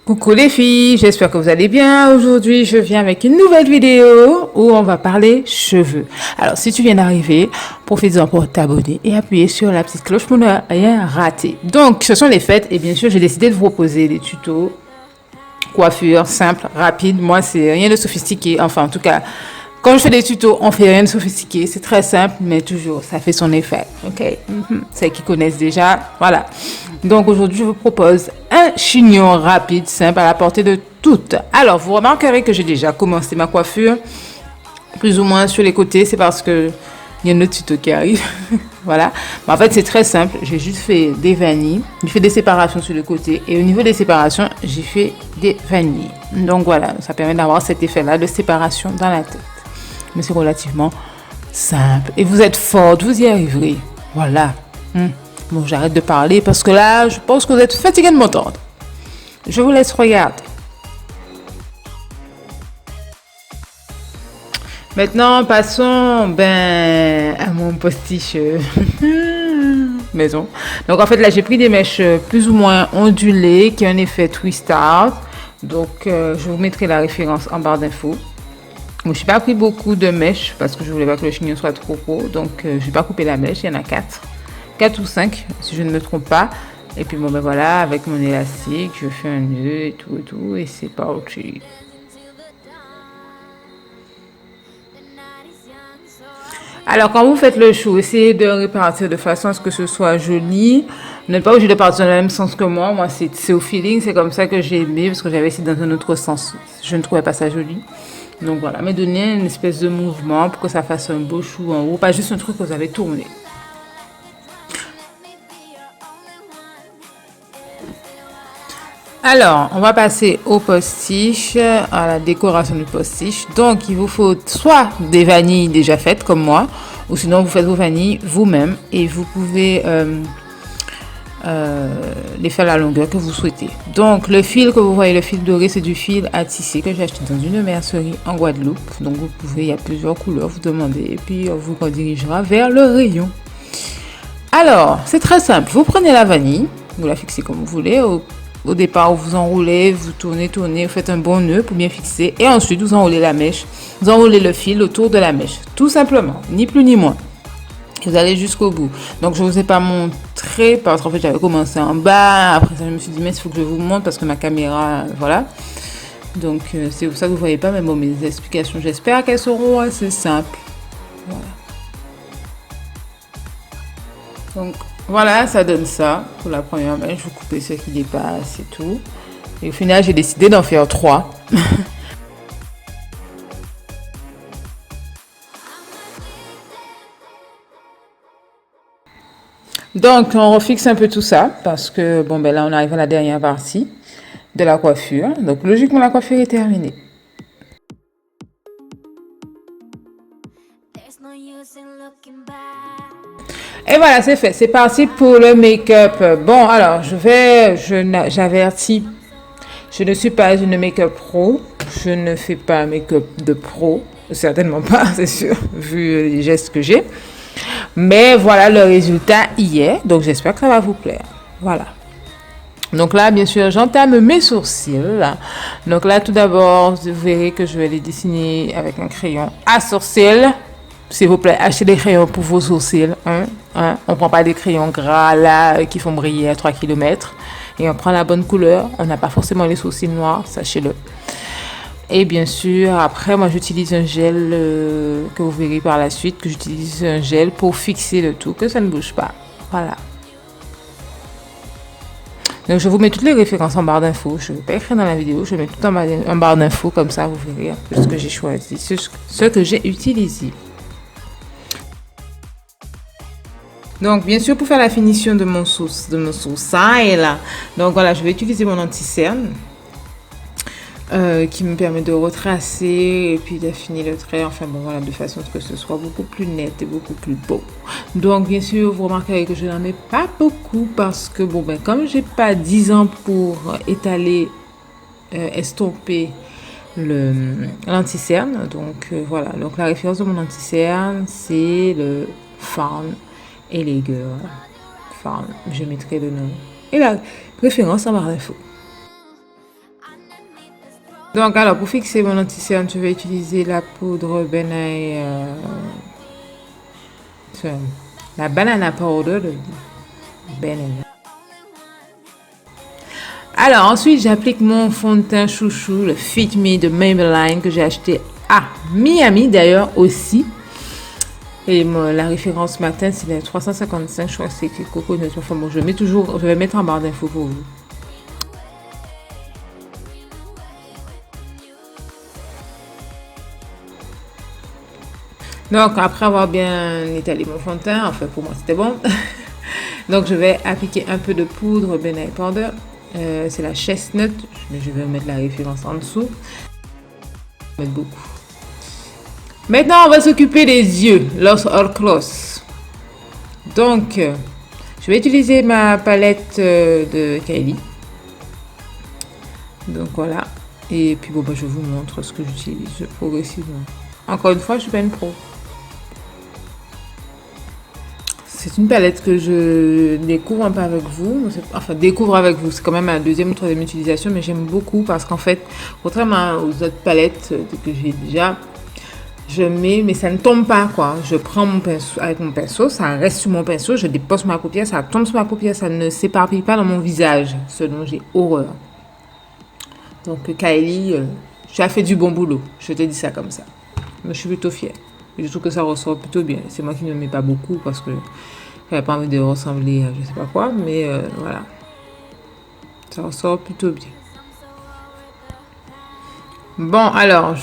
Coucou les filles, j'espère que vous allez bien. Aujourd'hui, je viens avec une nouvelle vidéo où on va parler cheveux. Alors, si tu viens d'arriver, profite-en pour t'abonner et appuyer sur la petite cloche pour ne rien rater. Donc, ce sont les fêtes et bien sûr, j'ai décidé de vous proposer des tutos coiffure simple, rapide. Moi, c'est rien de sophistiqué. Enfin, en tout cas, quand je fais des tutos, on fait rien de sophistiqué. C'est très simple, mais toujours, ça fait son effet. Ok? Celles qui connaissent déjà, voilà. Donc aujourd'hui, je vous propose un chignon rapide, simple, à la portée de toutes. Alors, vous remarquerez que j'ai déjà commencé ma coiffure, plus ou moins sur les côtés. C'est parce que il y a un autre tuto qui arrive. Voilà. Mais en fait, c'est très simple. J'ai juste fait des vanilles. J'ai fait des séparations sur le côté. Et au niveau des séparations, j'ai fait des vanilles. Donc voilà, ça permet d'avoir cet effet-là de séparation dans la tête. Mais c'est relativement simple. Et vous êtes forte, vous y arriverez. Voilà. Bon, j'arrête de parler parce que là, je pense que vous êtes fatigué de m'entendre. Je vous laisse regarder. Maintenant, passons à mon postiche maison. Donc en fait, là, j'ai pris des mèches plus ou moins ondulées qui ont un effet twist out. Donc, je vous mettrai la référence en barre d'infos. Je n'ai pas pris beaucoup de mèches parce que je voulais pas que le chignon soit trop gros. Donc, je n'ai pas coupé la mèche. Il y en a 4 ou 5 si je ne me trompe pas. Et puis, bon, ben voilà, avec mon élastique, je fais un nœud et tout. Et c'est parti. Alors, quand vous faites le chou, essayez de répartir de façon à ce que ce soit joli. Vous n'êtes pas obligé de partir dans le même sens que moi. Moi, c'est au feeling. C'est comme ça que j'ai aimé parce que j'avais essayé dans un autre sens. Je ne trouvais pas ça joli. Donc voilà, mais donnez une espèce de mouvement pour que ça fasse un beau chou en haut. Pas juste un truc que vous avez tourné. Alors, on va passer au postiche, à la décoration du postiche. Donc, il vous faut soit des vanilles déjà faites comme moi, ou sinon vous faites vos vanilles vous-même et vous pouvez les faire à la longueur que vous souhaitez. Donc, le fil que vous voyez, le fil doré, c'est du fil à tisser que j'ai acheté dans une mercerie en Guadeloupe. Donc, vous pouvez, il y a plusieurs couleurs, vous demandez et puis on vous redirigera vers le rayon. Alors, c'est très simple. Vous prenez la vanille, vous la fixez comme vous voulez. Au départ, vous enroulez, vous tournez, vous faites un bon nœud pour bien fixer. Et ensuite, vous enroulez la mèche. Vous enroulez le fil autour de la mèche. Tout simplement, ni plus ni moins. Vous allez jusqu'au bout. Donc, je ne vous ai pas montré parce qu'en fait, j'avais commencé en bas. Après ça, je me suis dit, mais il faut que je vous montre parce que ma caméra, voilà. Donc, c'est pour ça que vous ne voyez pas. Mais bon, mes explications, j'espère qu'elles seront assez simples. Voilà. Donc, voilà, ça donne ça pour la première mèche. Vous coupez ce qui dépasse et tout. Et au final, j'ai décidé d'en faire 3. Donc, on refixe un peu tout ça parce que, bon, ben là, on arrive à la dernière partie de la coiffure. Donc, logiquement, la coiffure est terminée. Et voilà, c'est fait. C'est parti pour le make-up. Bon, alors, j'avertis. Je ne suis pas une make-up pro. Je ne fais pas un make-up de pro. Certainement pas, c'est sûr, vu les gestes que j'ai. Mais voilà, le résultat y est. Donc, j'espère que ça va vous plaire. Voilà. Donc là, bien sûr, j'entame mes sourcils. Donc là, tout d'abord, vous verrez que je vais les dessiner avec un crayon à sourcils. S'il vous plaît, achetez des crayons pour vos sourcils. On ne prend pas des crayons gras là qui font briller à 3 km. Et on prend la bonne couleur. On n'a pas forcément les sourcils noirs, sachez-le. Et bien sûr, après, moi, j'utilise un gel que vous verrez par la suite, que j'utilise un gel pour fixer le tout, que ça ne bouge pas. Voilà. Donc, je vous mets toutes les références en barre d'infos. Je ne vais pas écrire dans la vidéo, je mets tout en barre d'infos, comme ça, vous verrez ce que j'ai choisi, ce que j'ai utilisé. Donc, bien sûr, pour faire la finition de mon sourcil, donc voilà, je vais utiliser mon anti-cerne qui me permet de retracer et puis d'affiner le trait, enfin bon voilà, de façon à ce que ce soit beaucoup plus net et beaucoup plus beau. Donc, bien sûr, vous remarquerez que je n'en mets pas beaucoup parce que, bon, ben, comme j'ai pas 10 ans pour étaler, estomper l'anti-cerne, donc voilà. Donc, la référence de mon anti-cerne, c'est le Farm Elegir. Farm, je mettrai le nom et la référence en barre d'infos. Donc alors pour fixer mon anti-cerne, je vais utiliser la poudre la banana powder de Benay. Alors ensuite j'applique mon fond de teint chouchou, le Fit Me de Maybelline que j'ai acheté à Miami d'ailleurs aussi. Et la référence matin c'est la 355, je crois que c'est coconut. Enfin bon, je vais mettre en barre d'infos pour vous. Donc après avoir bien étalé mon fond de teint, enfin pour moi c'était bon. Donc je vais appliquer un peu de poudre Benay Powder. C'est la Chestnut, mais je vais mettre la référence en dessous. Je vais mettre beaucoup. Maintenant on va s'occuper des yeux, Los Orclos. Donc je vais utiliser ma palette de Kylie. Donc voilà. Et puis bon, bah, je vous montre ce que j'utilise progressivement. Encore une fois, je suis pas une pro. C'est une palette que je découvre un peu avec vous. Enfin, découvre avec vous. C'est quand même ma deuxième ou troisième utilisation, mais j'aime beaucoup parce qu'en fait, contrairement aux autres palettes que j'ai déjà, je mets, mais ça ne tombe pas, quoi. Je prends mon pinceau, avec mon pinceau, ça reste sur mon pinceau, je dépose ma paupière, ça tombe sur ma paupière, ça ne s'éparpille pas dans mon visage, ce dont j'ai horreur. Donc, Kylie, tu as fait du bon boulot. Je te dis ça comme ça. Mais je suis plutôt fière. Je trouve que ça ressort plutôt bien. C'est moi qui ne mets pas beaucoup parce que j'avais pas envie de ressembler à je sais pas quoi, mais voilà. Ça ressort plutôt bien. Bon, alors,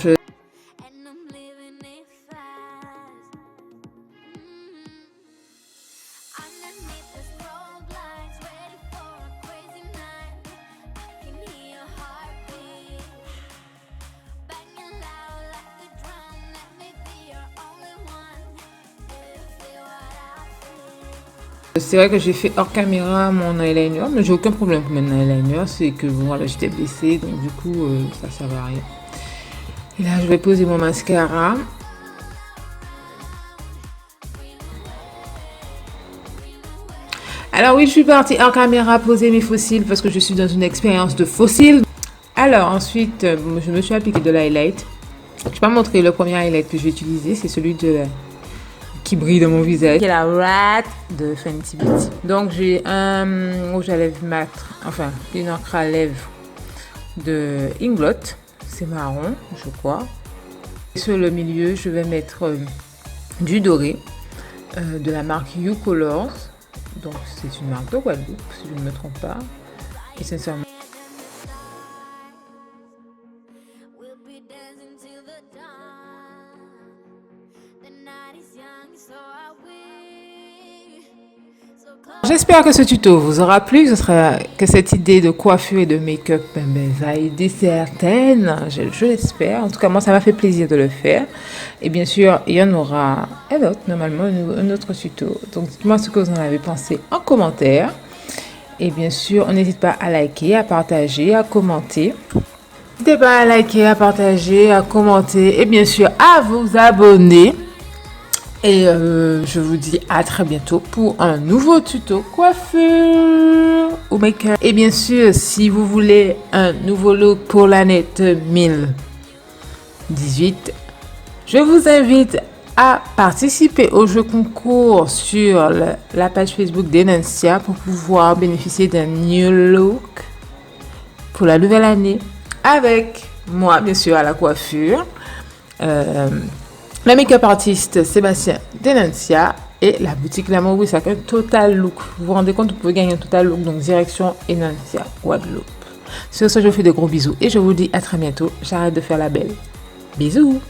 c'est vrai que j'ai fait hors caméra mon eyeliner, mais j'ai aucun problème pour mon eyeliner. C'est que voilà, j'étais blessée, donc du coup, ça ne servait à rien. Et là, je vais poser mon mascara. Alors oui, je suis partie hors caméra poser mes fossiles parce que je suis dans une expérience de fossiles. Alors ensuite, je me suis appliqué de l'highlight. Je ne vais pas montrer le premier highlight que j'ai utilisé, c'est celui qui brille dans mon visage. C'est la Rat de Fenty Beauty. Donc j'ai un rouge à lèvres mat, enfin une encre à lèvres de Inglot. C'est marron, je crois. Et sur le milieu, je vais mettre du doré de la marque You Colors. Donc c'est une marque de Guadeloupe, si je ne me trompe pas. Et sincèrement, j'espère que ce tuto vous aura plu, que cette idée de coiffure et de make-up va aider certaines, je l'espère. En tout cas, moi, ça m'a fait plaisir de le faire. Et bien sûr, il y en aura un autre, normalement, un autre tuto. Donc, dites-moi ce que vous en avez pensé en commentaire. Et bien sûr, n'hésitez pas à liker, à partager, à commenter. N'hésitez pas à liker, à partager, à commenter et bien sûr à vous abonner. Et je vous dis à très bientôt pour un nouveau tuto coiffure ou make-up. Et bien sûr, si vous voulez un nouveau look pour l'année 2018, je vous invite à participer au jeu concours sur la page Facebook d'Enancia pour pouvoir bénéficier d'un new look pour la nouvelle année avec moi, bien sûr, à la coiffure. Le make-up artiste Sébastien d'Enancia et la boutique L'amour oui, c'est un total look. Vous vous rendez compte, vous pouvez gagner un total look, donc direction Enancia, Guadeloupe. Sur ce, je vous fais de gros bisous et je vous dis à très bientôt. J'arrête de faire la belle. Bisous!